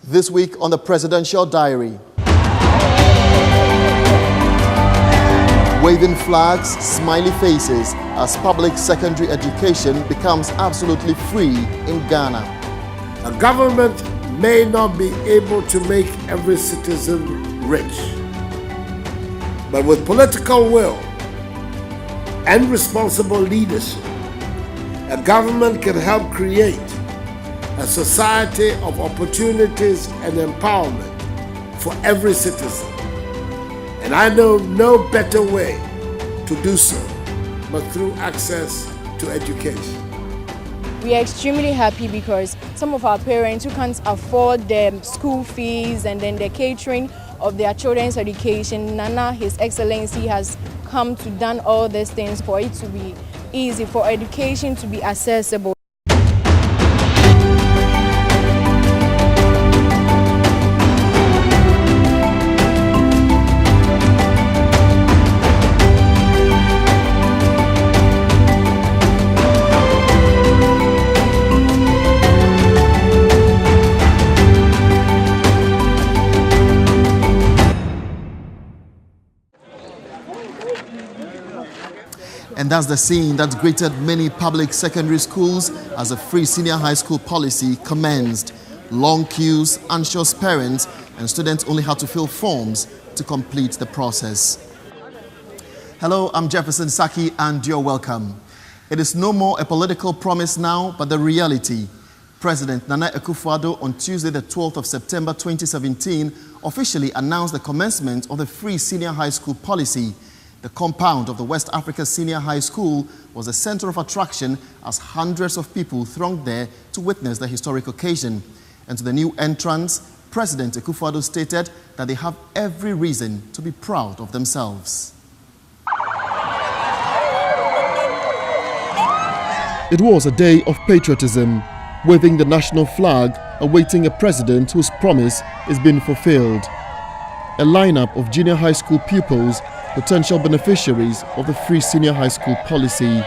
This week on the Presidential Diary. Waving flags, smiley faces as public secondary education becomes absolutely free in Ghana. A government may not be able to make every citizen rich, but with political will and responsible leadership, a government can help create a society of opportunities and empowerment for every citizen. And I know no better way to do so but through access to education. We are extremely happy because some of our parents who can't afford the school fees and then the catering of their children's education, Nana, His Excellency, has come to done all these things for it to be easy, for education to be accessible. And that's the scene that greeted many public secondary schools as the free senior high school policy commenced. Long queues, anxious parents, and students only had to fill forms to complete the process. Hello, I'm Jefferson Saki, and you're welcome. It is no more a political promise now, but the reality. President Nana Akufo-Addo on Tuesday, the 12th of September 2017, officially announced the commencement of the free senior high school policy. The compound of the West Africa Senior High School was a center of attraction as hundreds of people thronged there to witness the historic occasion. And to the new entrants, President Akufo-Addo stated that they have every reason to be proud of themselves. It was a day of patriotism, waving the national flag, awaiting a president whose promise is being fulfilled. A lineup of junior high school pupils, potential beneficiaries of the free senior high school policy.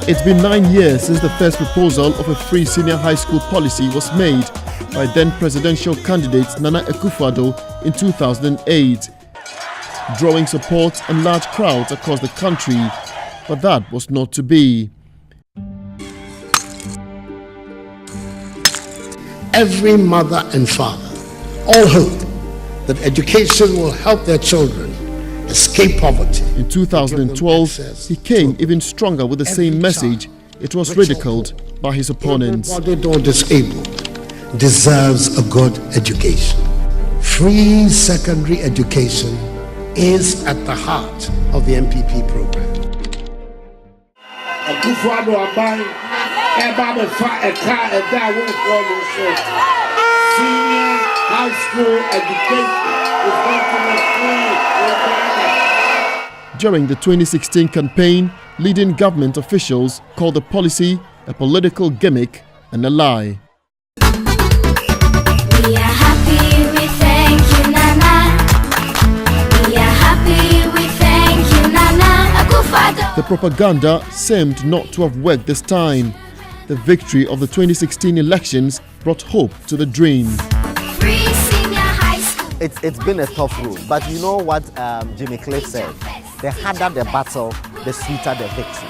It's been 9 years since the first proposal of a free senior high school policy was made by then presidential candidate Nana Akufo-Addo in 2008, drawing support and large crowds across the country, but that was not to be. Every mother and father all hope that education will help their children escape poverty. In 2012, he came even stronger with the same message. It was ridiculed by his opponents. Everybody or disabled deserves a good education. Free secondary education is at the heart of the MPP program. Akufo-Addo aban eba be fa eka eda wo ko no so senior high school education is going to be free. During the 2016 campaign, leading government officials called the policy a political gimmick and a lie. We are happy, we thank you, Nana. We are happy, we thank you, Nana Akufo-Addo. The propaganda seemed not to have worked this time. The victory of the 2016 elections brought hope to the dream. Free senior high school. It's been a tough road, but you know what Jimmy Cliff said? The harder the battle, the sweeter the victory.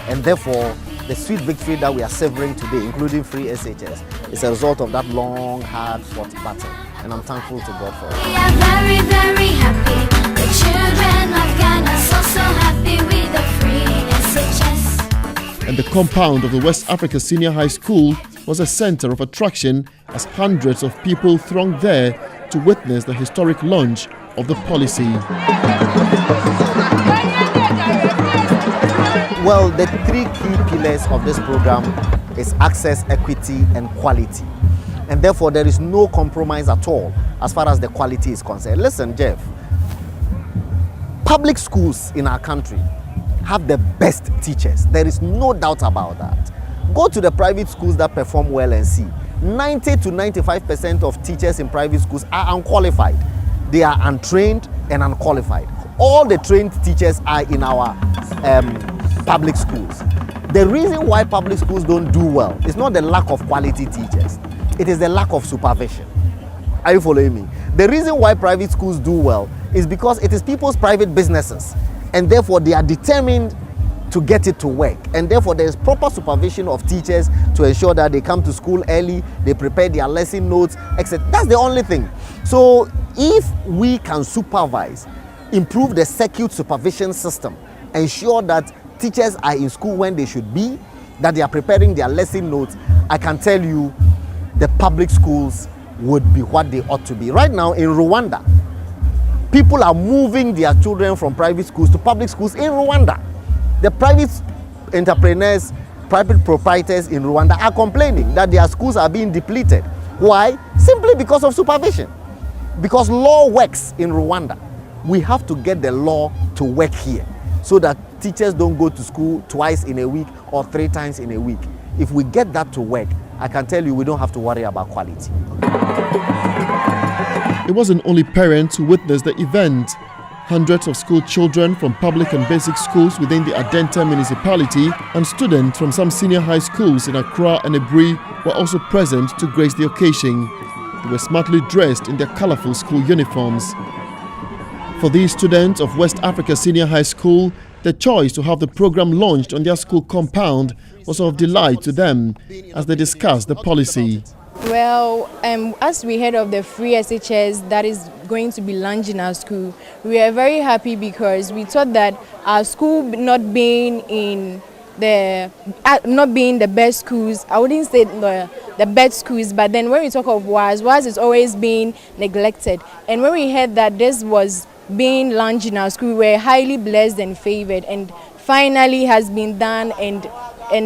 And therefore, the sweet victory that we are savoring today, including free SHS, is a result of that long, hard-fought battle. And I'm thankful to God for it. We are very, very happy. The children of Ghana are so happy with the free SHS. And the compound of the West Africa Senior High School was a center of attraction as hundreds of people thronged there to witness the historic launch of the policy. Well, the three key pillars of this program is access, equity, and quality. And therefore, there is no compromise at all as far as the quality is concerned. Listen, Jeff, public schools in our country have the best teachers. There is no doubt about that. Go to the private schools that perform well and see. 90 to 95% of teachers in private schools are unqualified. They are untrained and unqualified. all the trained teachers are in our public schools. The reason why public schools don't do well is not the lack of quality teachers. It is the lack of supervision. Are you following me? The reason why private schools do well is because it is people's private businesses, and therefore they are determined to get it to work, and therefore there is proper supervision of teachers to ensure that they come to school early, they prepare their lesson notes, etc. That's the only thing. So if we can supervise, improve the circuit supervision system, ensure that teachers are in school when they should be, that they are preparing their lesson notes, I can tell you the public schools would be what they ought to be. Right now in Rwanda, people are moving their children from private schools to public schools in Rwanda. The private entrepreneurs, private proprietors in Rwanda are complaining that their schools are being depleted. Why? Simply because of supervision. Because law works in Rwanda. We have to get the law to work here so that teachers don't go to school twice in a week or 3 times in a week. If we get that to work, I can tell you we don't have to worry about quality. It wasn't only parents who witnessed the event. Hundreds of school children from public and basic schools within the Adenta municipality and students from some senior high schools in Accra and Ebri were also present to grace the occasion. They were smartly dressed in their colorful school uniforms. For these students of West Africa Senior High School, the choice to have the program launched on their school compound was of delight to them as they discussed the policy. Well, as we heard of the free SHS that is going to be launched in our school, we are very happy because we thought that our school not being the best schools, I wouldn't say the best schools, but then when we talk of WAS is always being neglected. And when we heard that this was being launched in our school, we were highly blessed and favored, and finally has been done, and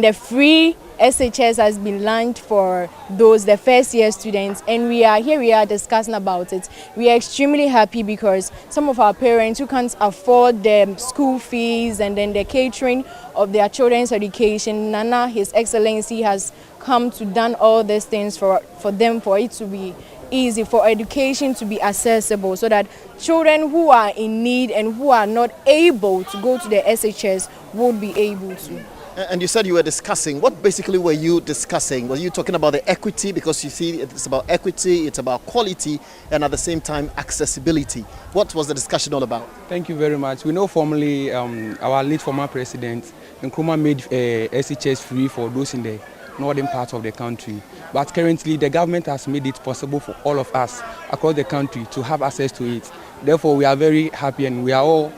the free SHS has been launched for the first year students, and we are discussing about it. We are extremely happy because some of our parents who can't afford the school fees and then the catering of their children's education, Nana, His Excellency, has come to done all these things for them, for it to be easy, for education to be accessible, so that children who are in need and who are not able to go to the SHS would be able to. And you said you were discussing. What basically were you discussing? Were you talking about the equity? Because you see, it's about equity, it's about quality, and at the same time, accessibility. What was the discussion all about? Thank you very much. We know formally our late former president, Nkrumah, made SHS free for those in the northern part of the country. But currently, the government has made it possible for all of us across the country to have access to it. Therefore, we are very happy and we are all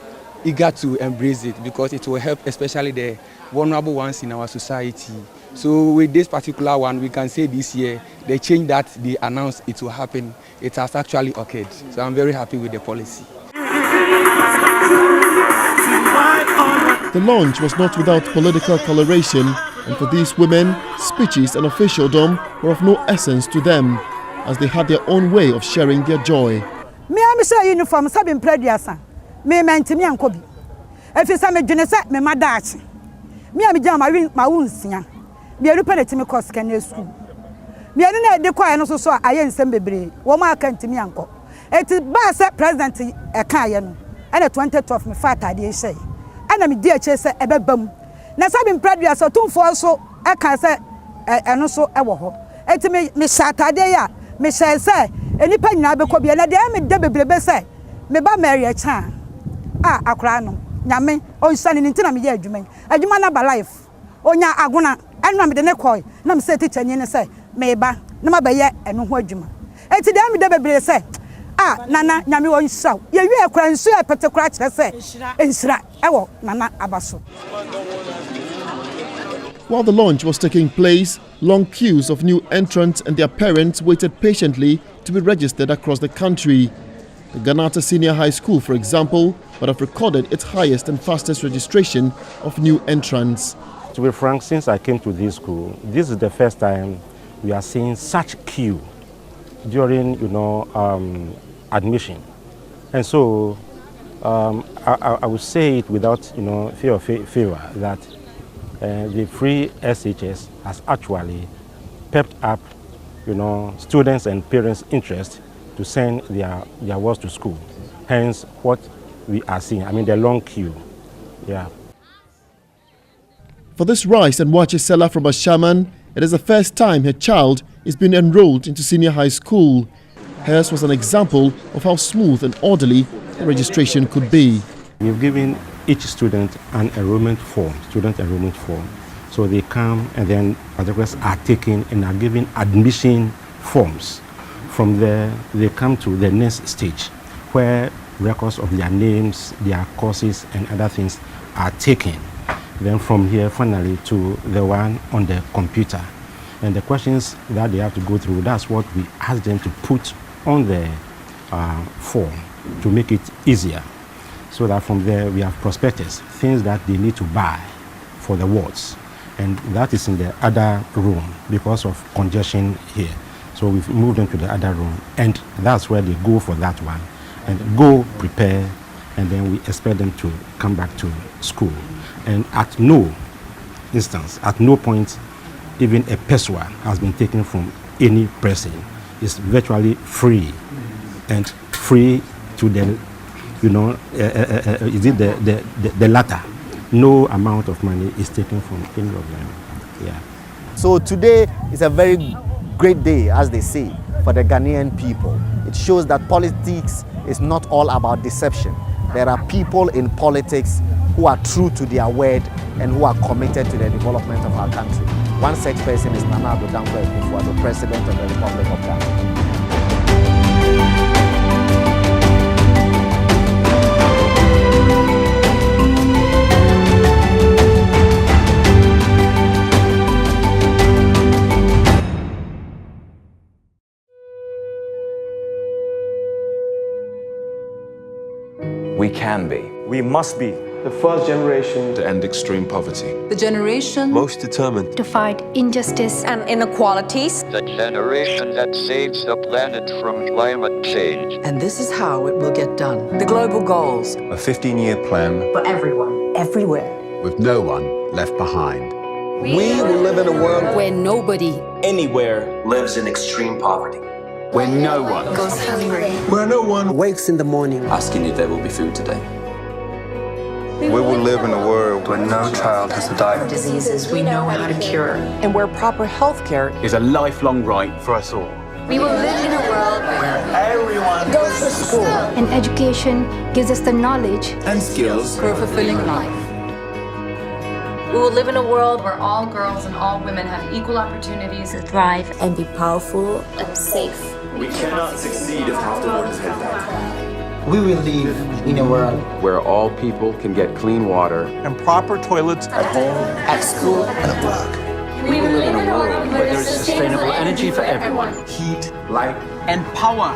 eager to embrace it because it will help especially the vulnerable ones in our society. So with this particular one, we can say this year, the change that they announced it will happen, it has actually occurred. So I'm very happy with the policy. The launch was not without political coloration, and for these women, speeches and officialdom were of no essence to them, as they had their own way of sharing their joy. Me am say uniform sabin prediasa. Me mentimi ankobi. Efisa me dwenese me madachi. Me am jam ma wunsia. Me eru penetimi course kan school. Me enu na de kwai no so aye nsem bebre. Wo ma aka ntimi anko. Eti ba se president e kan aye no. Ana 2012 me fa atade e hye. Ana me di ache se ebebam. Na sabin prediasa tumfo so aka se eno so e wo ho. Eti me sha atade ya me hye se enipa nyina be ko bia na de me de bebrebe se me ba Mary e chan akra no nyame onsane ni ntina me ye adwuma na ba life onya agona enu me de ne koy na me se teacher nyi ne se me ba na ma ba ye enu ho adwuma enti de me de bebrebe se nana nyame onsaw ye wi akra nsu e petekura kire se ensira ewo nana abaso. While the launch was taking place, long queues of new entrants and their parents waited patiently to be registered across the country. The Ganata Senior High School, for example, would have recorded its highest and fastest registration of new entrants. To be frank, since I came to this school, this is the first time we are seeing such queue during, admission. And so I would say it without, fear of favor that the free SHS has actually pepped up, students and parents' interest to send their wards to school. Hence, what we are seeing. I mean, the long queue. Yeah. For this rice and wache seller from Ashaman, it is the first time her child is being enrolled into senior high school. Hers was an example of how smooth and orderly the registration could be. We've given each student an enrollment form, student enrollment form. So they come and then particulars are taken and are given admission forms. From there, they come to the next stage where records of their names, their courses and other things are taken. Then from here, finally, to the one on the computer. And the questions that they have to go through, that's what we ask them to put on the form to make it easier. So that from there, we have prospectus, things that they need to buy for the wards. And that is in the other room because of congestion here. So we've moved them to the other room, and that's where they go for that one. And go prepare, and then we expect them to come back to school. And at no instance, at no point, even a pesewa has been taken from any person. It's virtually free, and free to the, is it the latter? No amount of money is taken from any of them. Yeah. So today is a very great day, as they say, for the Ghanaian people. It shows that politics is not all about deception. There are people in politics who are true to their word and who are committed to the development of our country. One such person is Nana Addo Akufo-Addo, President of the Republic of Ghana. We can be. We must be the first generation to end extreme poverty. The generation most determined to fight injustice and inequalities. The generation that saves the planet from climate change. And this is how it will get done. The global goals. A 15-year plan for everyone, everywhere. With no one left behind. We will live in a world where nobody anywhere lives in extreme poverty. Where no one goes hungry. Where no one wakes in the morning asking if there will be food today. We will live in a world where no child has to die of diseases we know how to cure. And where proper health care is a lifelong right for us all. We will live in a world where everyone goes to school. And education gives us the knowledge and skills for a fulfilling life. We will live in a world where all girls and all women have equal opportunities to thrive and be powerful and safe. We cannot succeed if half the world is headed back. We will live in a world where all people can get clean water and proper toilets at home, at school, and at work. We will live in a world where there is sustainable energy for everyone. Heat, light, and power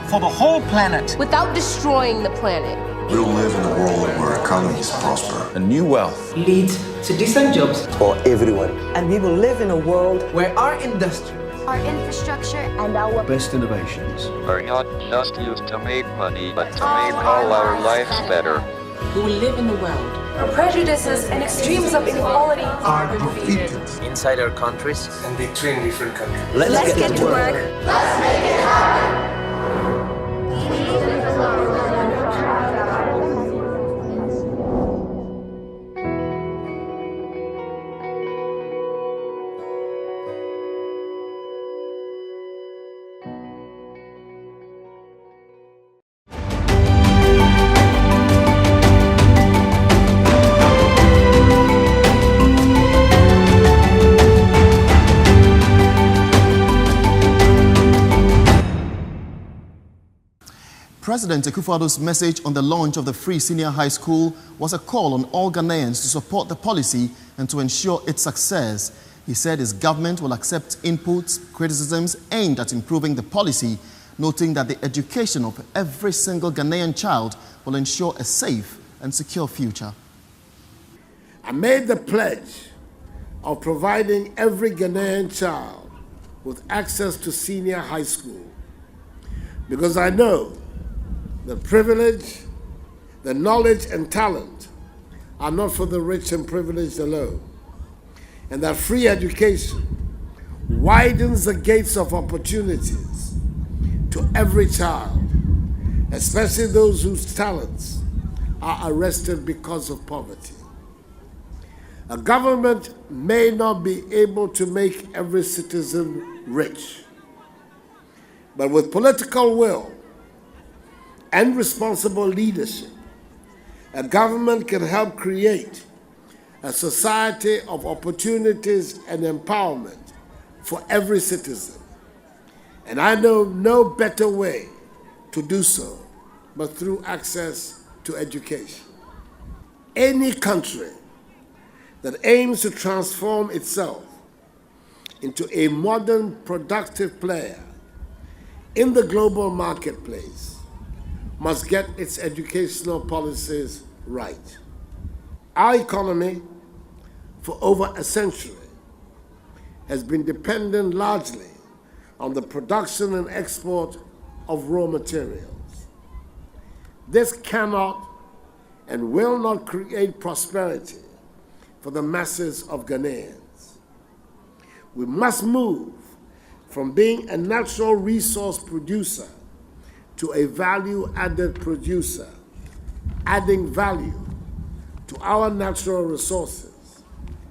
for the whole planet without destroying the planet. We will live in a world where economies prosper. And new wealth leads to decent jobs for everyone. And we will live in a world where our industry, our infrastructure, and our best innovations are not just used to make money, but to make all our lives better. We will live in a world where prejudices and extremes of inequality are defeated. Inside our countries and between different countries. Let's get to work. Let's make it happen. President Akufo-Addo's message on the launch of the free senior high school was a call on all Ghanaians to support the policy and to ensure its success. He said his government will accept inputs, criticisms aimed at improving the policy, noting that the education of every single Ghanaian child will ensure a safe and secure future. I made the pledge of providing every Ghanaian child with access to senior high school because I know the privilege, the knowledge and talent are not for the rich and privileged alone, and that free education widens the gates of opportunities to every child, especially those whose talents are arrested because of poverty. A government may not be able to make every citizen rich, but with political will and responsible leadership, a government can help create a society of opportunities and empowerment for every citizen. And I know no better way to do so but through access to education. Any country that aims to transform itself into a modern, productive player in the global marketplace must get its educational policies right. Our economy, for over a century, has been dependent largely on the production and export of raw materials. This cannot and will not create prosperity for the masses of Ghanaians. We must move from being a natural resource producer to a value-added producer, adding value to our natural resources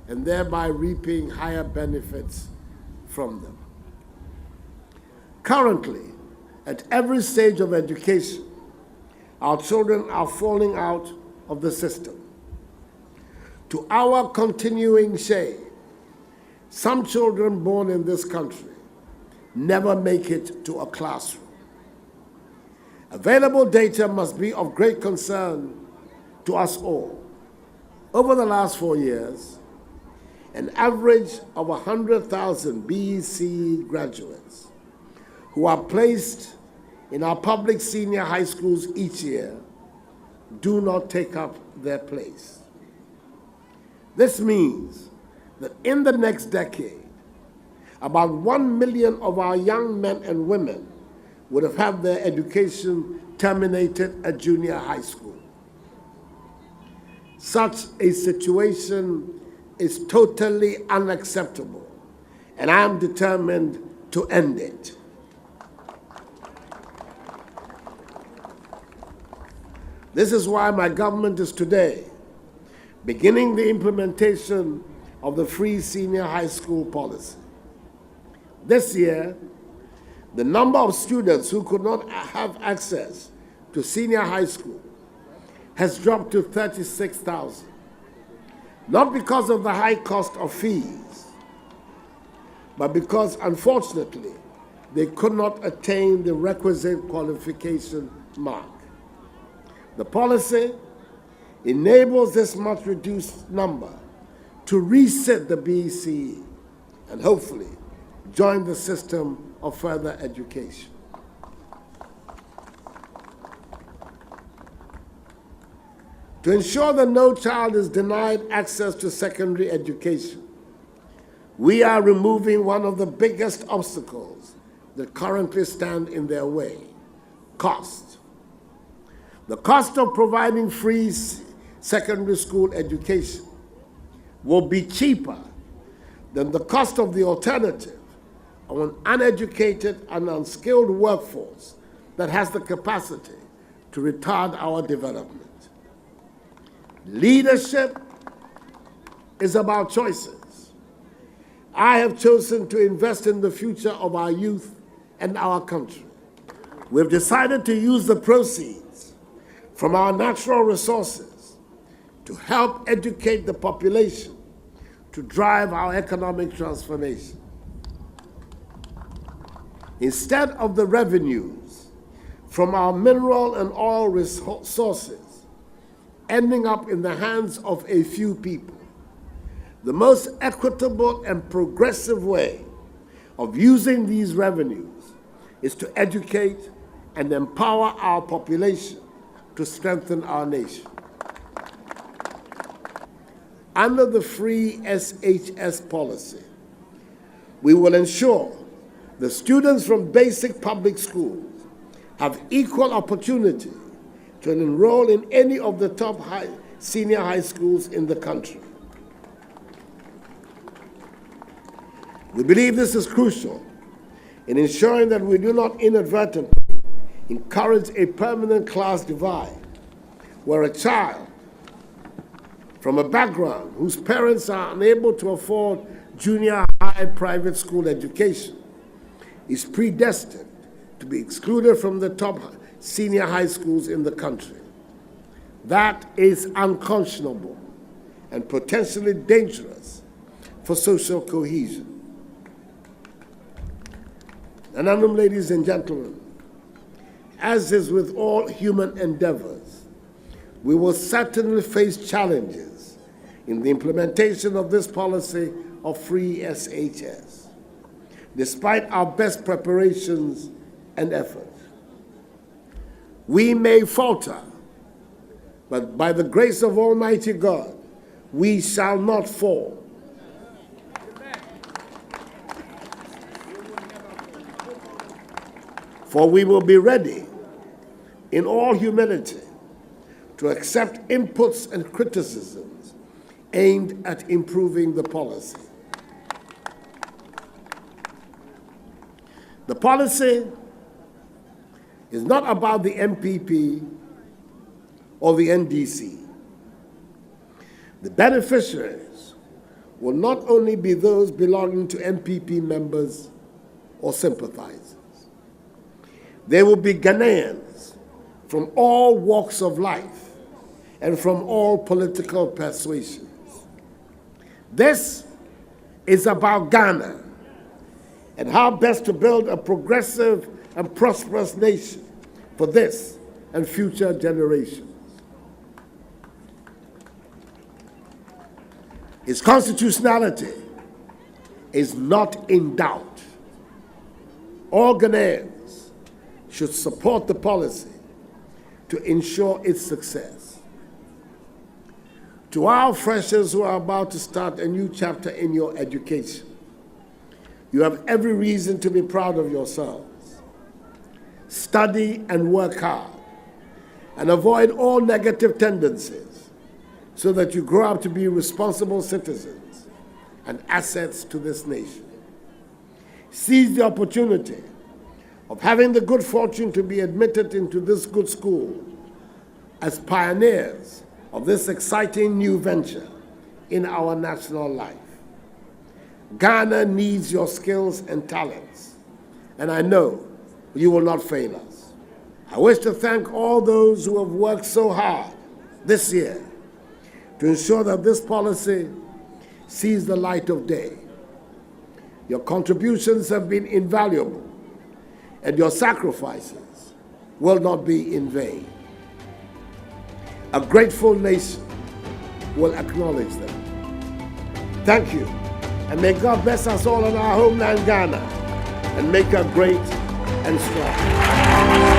and thereby reaping higher benefits from them. Currently, at every stage of education, our children are falling out of the system. To our continuing shame, some children born in this country never make it to a classroom. Available data must be of great concern to us all. Over the last 4 years, an average of 100,000 BEC graduates who are placed in our public senior high schools each year do not take up their place. This means that in the next decade, about 1 million of our young men and women would have had their education terminated at junior high school. Such a situation is totally unacceptable, and I am determined to end it. This is why my government is today beginning the implementation of the free senior high school policy. This year, the number of students who could not have access to senior high school has dropped to 36,000. Not because of the high cost of fees, but because, unfortunately, they could not attain the requisite qualification mark. The policy enables this much reduced number to reset the BECE and hopefully join the system of further education. To ensure that no child is denied access to secondary education, we are removing one of the biggest obstacles that currently stand in their way: cost. The cost of providing free secondary school education will be cheaper than the cost of the alternative of an uneducated and unskilled workforce that has the capacity to retard our development. Leadership is about choices. I have chosen to invest in the future of our youth and our country. We've decided to use the proceeds from our natural resources to help educate the population to drive our economic transformation. Instead of the revenues from our mineral and oil resources ending up in the hands of a few people, the most equitable and progressive way of using these revenues is to educate and empower our population to strengthen our nation. Under the free SHS policy, we will ensure that students from basic public schools have equal opportunity to enroll in any of the top senior high schools in the country. We believe this is crucial in ensuring that we do not inadvertently encourage a permanent class divide where a child from a background whose parents are unable to afford junior high private school education is predestined to be excluded from the top senior high schools in the country. That is unconscionable and potentially dangerous for social cohesion. And ladies and gentlemen, as is with all human endeavors, we will certainly face challenges in the implementation of this policy of free SHS, despite our best preparations and efforts. We may falter, but by the grace of Almighty God, we shall not fall. For we will be ready, in all humility, to accept inputs and criticisms aimed at improving the policy. The policy is not about the MPP or the NDC. The beneficiaries will not only be those belonging to MPP members or sympathizers. They will be Ghanaians from all walks of life and from all political persuasions. This is about Ghana and how best to build a progressive and prosperous nation for this and future generations. Its constitutionality is not in doubt. All Ghanaians should support the policy to ensure its success. To our freshers who are about to start a new chapter in your education, you have every reason to be proud of yourselves. Study and work hard, and avoid all negative tendencies so that you grow up to be responsible citizens and assets to this nation. Seize the opportunity of having the good fortune to be admitted into this good school as pioneers of this exciting new venture in our national life. Ghana needs your skills and talents, and I know you will not fail us. I wish to thank all those who have worked so hard this year to ensure that this policy sees the light of day. Your contributions have been invaluable, and your sacrifices will not be in vain. A grateful nation will acknowledge them. Thank you, and may God bless us all in our homeland, Ghana, and make her great and strong.